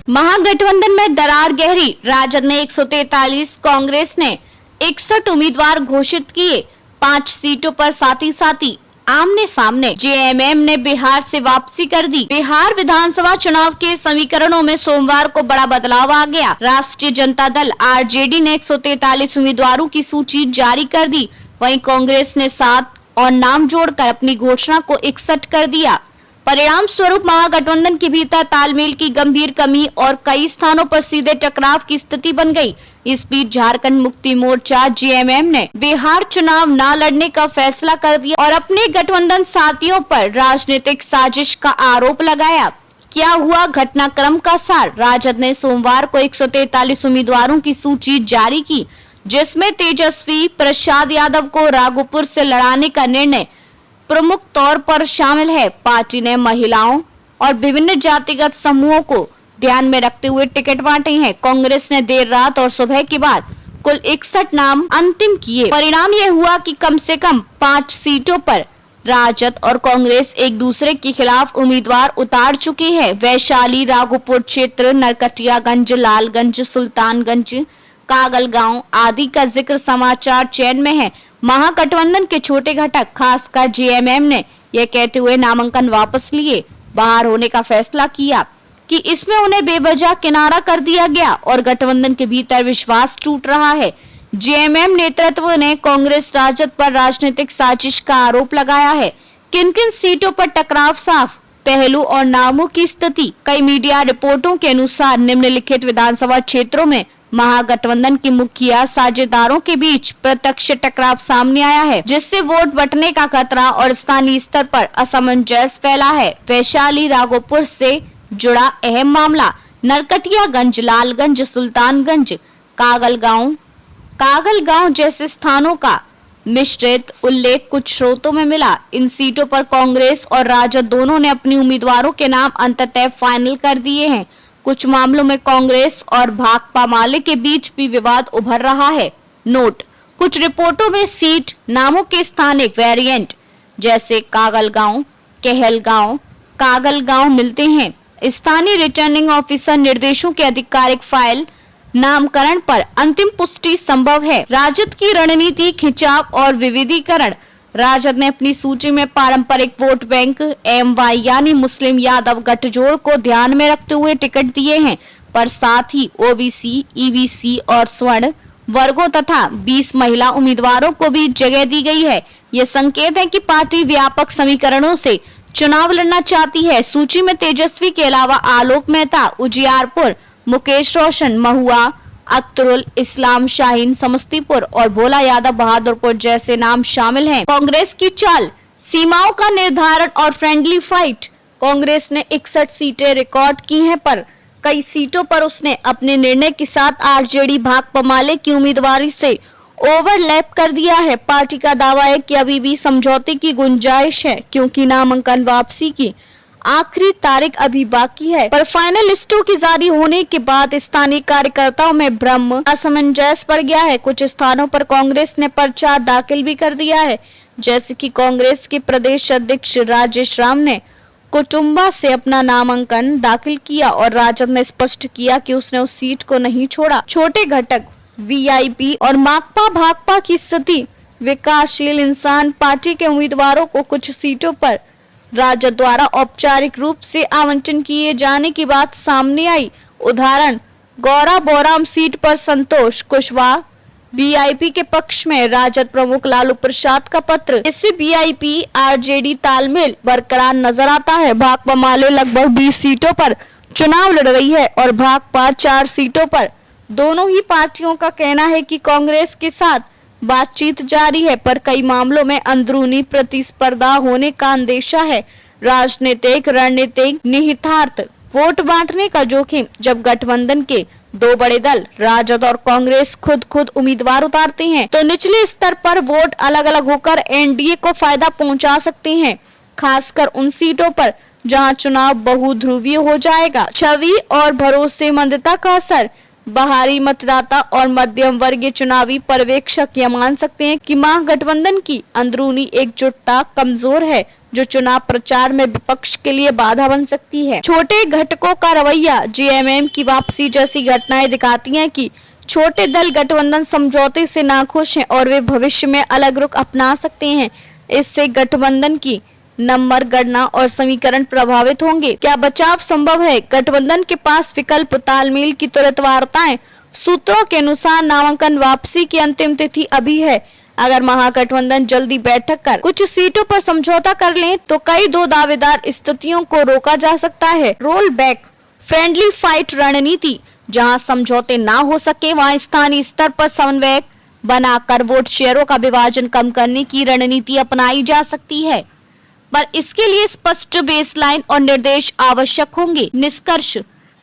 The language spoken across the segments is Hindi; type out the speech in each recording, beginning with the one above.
महागठबंधन में दरार गहरी। राजद ने 143, कांग्रेस ने 61 उम्मीदवार घोषित किए। 5 सीटों पर साथी आमने सामने। जेएमएम ने बिहार से वापसी कर दी। बिहार विधानसभा चुनाव के समीकरणों में सोमवार को बड़ा बदलाव आ गया। राष्ट्रीय जनता दल आरजेडी ने 143 उम्मीदवारों की सूची जारी कर दी। वहीं कांग्रेस ने 7 और नाम जोड़कर अपनी घोषणा को 61 कर दिया। परिणाम स्वरूप महागठबंधन के भीतर तालमेल की गंभीर कमी और कई स्थानों पर सीधे टकराव की स्थिति बन गई। इस बीच झारखंड मुक्ति मोर्चा जेएमएम ने बिहार चुनाव न लड़ने का फैसला कर दिया और अपने गठबंधन साथियों पर राजनीतिक साजिश का आरोप लगाया। क्या हुआ घटनाक्रम का सार? राजद ने सोमवार को 143 उम्मीदवारों की सूची जारी की, जिसमें तेजस्वी प्रसाद यादव को राघोपुर से लड़ाने का निर्णय प्रमुख तौर पर शामिल है। पार्टी ने महिलाओं और विभिन्न जातिगत समूहों को ध्यान में रखते हुए टिकट बांटे हैं। कांग्रेस ने देर रात और सुबह के बाद कुल 61 नाम अंतिम किए। परिणाम ये हुआ कि कम से कम 5 सीटों पर राजद और कांग्रेस एक दूसरे के खिलाफ उम्मीदवार उतार चुके हैं। वैशाली, राघोपुर क्षेत्र, नरकटियागंज, लालगंज, सुल्तानगंज, कागलगांव आदि का जिक्र समाचार चैन में है। महागठबंधन के छोटे घटक खासकर जेएमएम ने यह कहते हुए नामांकन वापस लिए बाहर होने का फैसला किया कि इसमें उन्हें बेवजह किनारा कर दिया गया और गठबंधन के भीतर विश्वास टूट रहा है। जेएमएम नेतृत्व ने कांग्रेस राजद पर राजनीतिक साजिश का आरोप लगाया है। किन-किन सीटों पर टकराव साफ, पहलू और नामों की स्थिति। कई मीडिया रिपोर्टों के अनुसार निम्नलिखित विधानसभा क्षेत्रों में महागठबंधन के मुखिया साझेदारों के बीच प्रत्यक्ष टकराव सामने आया है, जिससे वोट बंटने का खतरा और स्थानीय स्तर पर असमंजस फैला है। वैशाली राघोपुर से जुड़ा अहम मामला, नरकटियागंज, लालगंज, सुल्तानगंज, कागलगांव जैसे स्थानों का मिश्रित उल्लेख कुछ स्रोतों में मिला। इन सीटों पर कांग्रेस और राजद दोनों ने अपने उम्मीदवारों के नाम अंततः फाइनल कर दिए हैं। कुछ मामलों में कांग्रेस और भाकपा माले के बीच भी विवाद उभर रहा है। नोट: कुछ रिपोर्टों में सीट नामों के स्थानिक वेरिएंट जैसे कागलगांव, कहलगांव, कागलगांव मिलते हैं। स्थानीय रिटर्निंग ऑफिसर निर्देशों के आधिकारिक फाइल नामकरण पर अंतिम पुष्टि संभव है। राजद की रणनीति खिंचाव और विविधीकरण। राजद ने अपनी सूची में पारंपरिक वोट बैंक एमवाई यानी मुस्लिम यादव गठजोड़ को ध्यान में रखते हुए टिकट दिए हैं, पर साथ ही ओबीसी, ईबीसी और स्वर्ण वर्गों तथा 20 महिला उम्मीदवारों को भी जगह दी गई है। ये संकेत है कि पार्टी व्यापक समीकरणों से चुनाव लड़ना चाहती है। सूची में तेजस्वी के अलावा आलोक मेहता उजियारपुर, मुकेश रोशन महुआ, अख्तरुल इस्लाम शाहीन समस्तीपुर और भोला यादव बहादुरपुर जैसे नाम शामिल हैं। कांग्रेस की चाल, सीमाओं का निर्धारण और फ्रेंडली फाइट। कांग्रेस ने 61 सीटें रिकॉर्ड की हैं, पर कई सीटों पर उसने अपने निर्णय के साथ आरजेडी भाकपा माले की उम्मीदवारी से ओवरलैप कर दिया है। पार्टी का दावा है कि अभी भी समझौते की गुंजाइश है, क्योंकि नामांकन वापसी की आखिरी तारीख अभी बाकी है, पर फाइनल लिस्टों के जारी होने के बाद स्थानीय कार्यकर्ताओं में भ्रम, असमंजस बढ़ गया है। कुछ स्थानों पर कांग्रेस ने पर्चा दाखिल भी कर दिया है, जैसे कि कांग्रेस के प्रदेश अध्यक्ष राजेश राम ने कुटुंबा से अपना नामांकन दाखिल किया और राजद ने स्पष्ट किया कि उसने उस सीट को नहीं छोड़ा। छोटे घटक वीआईपी और माकपा भाकपा की स्थिति। विकासशील इंसान पार्टी के उम्मीदवारों को कुछ सीटों पर राजद द्वारा औपचारिक रूप से आवंटन किए जाने की बात सामने आई। उदाहरण: गौरा बोराम सीट पर संतोष कुशवाहा वीआईपी के पक्ष में, राजद प्रमुख लालू प्रसाद का पत्र। इससे वीआईपी आरजेडी तालमेल बरकरार नजर आता है। भाकपा माले लगभग 20 सीटों पर चुनाव लड़ रही है और भाकपा 4 सीटों पर। दोनों ही पार्टियों का कहना है कि कांग्रेस के साथ बातचीत जारी है, पर कई मामलों में अंदरूनी प्रतिस्पर्धा होने का अंदेशा है। राजनीतिक रणनीतिक निहितार्थ, वोट बांटने का जोखिम। जब गठबंधन के 2 बड़े दल राजद और कांग्रेस खुद उम्मीदवार उतारते हैं, तो निचले स्तर पर वोट अलग अलग होकर एनडीए को फायदा पहुंचा सकते हैं, खासकर उन सीटों पर जहां चुनाव बहुध्रुवीय हो जाएगा। छवि और भरोसेमंदता का असर। बाहरी मतदाता और मध्यम वर्गीय चुनावी पर्यवेक्षक यह मान सकते हैं कि महागठबंधन की अंदरूनी एकजुटता कमजोर है। जो चुनाव प्रचार में विपक्ष के लिए बाधा बन सकती है। छोटे घटकों का रवैया, जेएमएम की वापसी जैसी घटनाएं दिखाती हैं कि छोटे दल गठबंधन समझौते से नाखुश हैं और वे भविष्य में अलग रुख अपना सकते हैं। इससे गठबंधन की नंबर गणना और समीकरण प्रभावित होंगे। क्या बचाव संभव है? गठबंधन के पास विकल्प, तालमेल की तुरंत वार्ताएं। सूत्रों के अनुसार नामांकन वापसी की अंतिम तिथि अभी है। अगर महागठबंधन जल्दी बैठक कर कुछ सीटों पर समझौता कर लें तो कई दो दावेदार स्थितियों को रोका जा सकता है। रोल बैक फ्रेंडली फाइट रणनीति, जहां समझौते ना हो सके वहां स्थानीय स्तर पर समन्वय बनाकर वोट शेयरों का विभाजन कम करने की रणनीति अपनाई जा सकती है, पर इसके लिए स्पष्ट बेसलाइन और निर्देश आवश्यक होंगे। निष्कर्ष,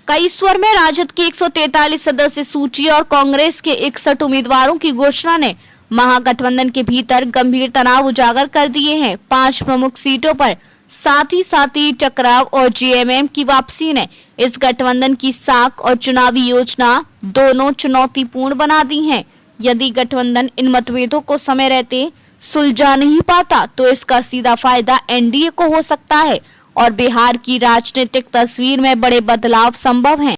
कई स्वर में राजद की 143 सदस्य सूची और कांग्रेस के 61 उम्मीदवारों की घोषणा ने महागठबंधन के भीतर गंभीर तनाव उजागर कर दिए हैं। 5 प्रमुख सीटों पर साथ ही टकराव और जेएमएम की वापसी ने इस गठबंधन की साख और चुनावी योजना दोनों चुनौतीपूर्ण बना दी हैं। यदि गठबंधन इन मतभेदों को समय रहते सुलझा नहीं पाता तो इसका सीधा फायदा एनडीए को हो सकता है और बिहार की राजनीतिक तस्वीर में बड़े बदलाव संभव हैं।